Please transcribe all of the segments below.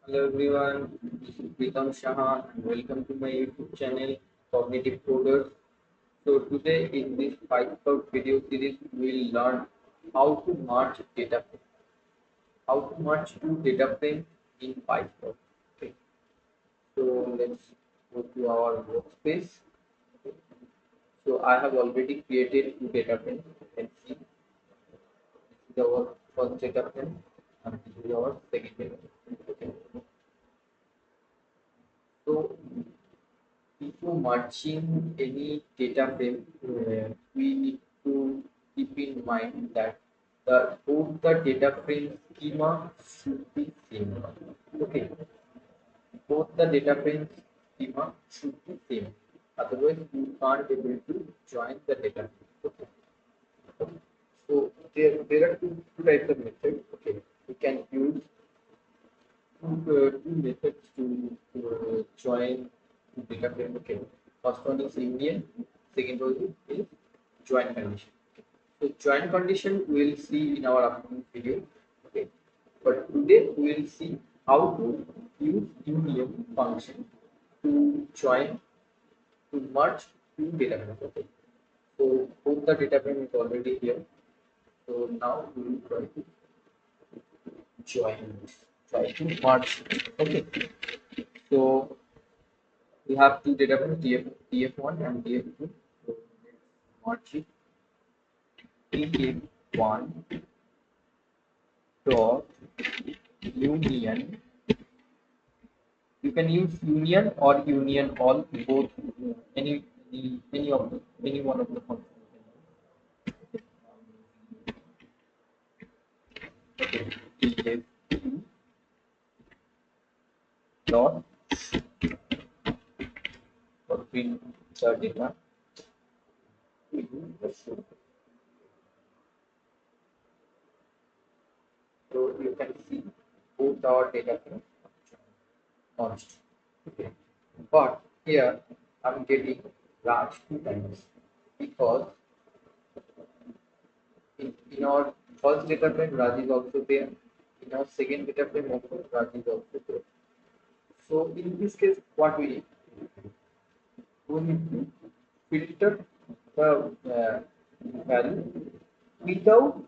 Hello everyone, this is Pritam Shah and welcome to my YouTube channel Cognitive Coders. So today in this PySpark video series we will learn how to merge data frame, how to merge two data frames in PySpark. Okay, so let's go to our workspace. Okay. So I have already created two data frames. You can see this is our first data frame and this is our second data frame. Okay. So before merging any data frame, we need to keep in mind that both the data frame schema should be same. Okay, both the data frame schema should be same. Otherwise, you can't able to join the data frame. Okay. So there are two types of methods. Okay, we can use two methods to join data frame. Okay, first one is union, second one is join condition. So join condition we will see in our upcoming video. Okay, but today we will see how to use union function to join to merge two data frames. Okay, so both the data frame is already here. So now we will try to join, try to merge. Okay, so we have two data frames TF1 and TF2. So let's merge it. TF1 dot union. You can use union or union all, both, any of the any one of the functions. Okay, TF2 dot or print the data. So you can see both our data frames merged. Okay. But here I'm getting Raj two times because in our first data frame Raj is also there. In our second data frame also Raj is also there. So in this case, what we need? We need to filter the value without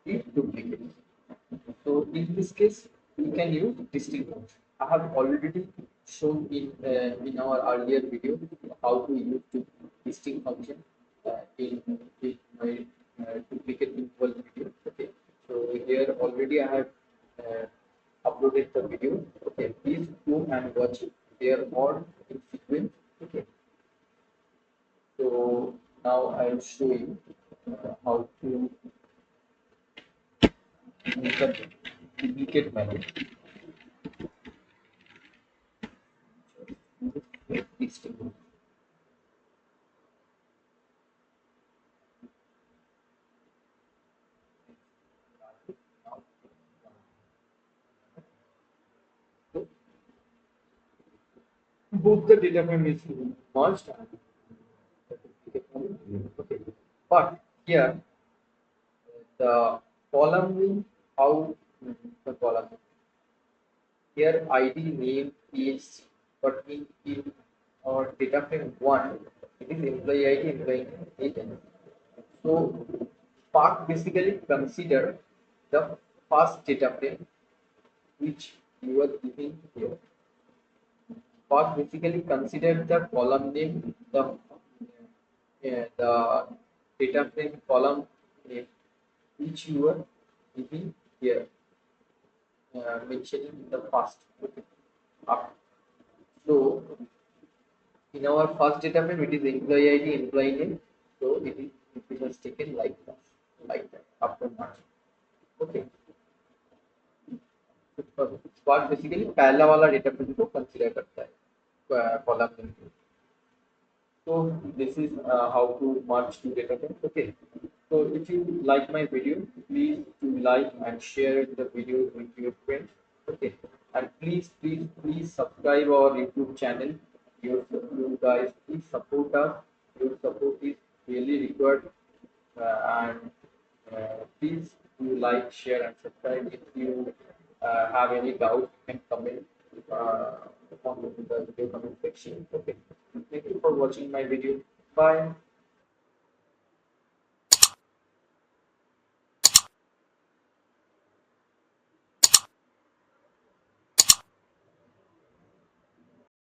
the duplicates. So in this case, we can use distinct function. I have already shown in our earlier video how to use distinct function in my duplicate equal video. Okay, so here already I have uh, uploaded the video. Okay, please go and watch it. They are all in sequence. Okay, so now I will show you how to use the duplicate method. Distinct. So both the data frame is merged. Okay, but here the column name, how the column name. Here ID name is, but in our data frame one, it is employee ID, employee name, agent. So Spark basically consider the first data frame which you are giving here. Spark basically consider the column name, the data frame column name which you are giving here, mentioning the first. Okay. So in our first data frame, it is employee ID, employee name. So it was taken like that after merge. Okay. Spark basically पहला वाला data frame को consider करता है column name. So this is how to merge two data frames. Okay. So if you like my video, please do like and share the video with your friends. Okay. And please subscribe our YouTube channel. You guys please support us. Your support is really required. And please you like, share, and subscribe. If you have any doubts, you can comment on the video comment section. Okay. Thank you for watching my video. Bye.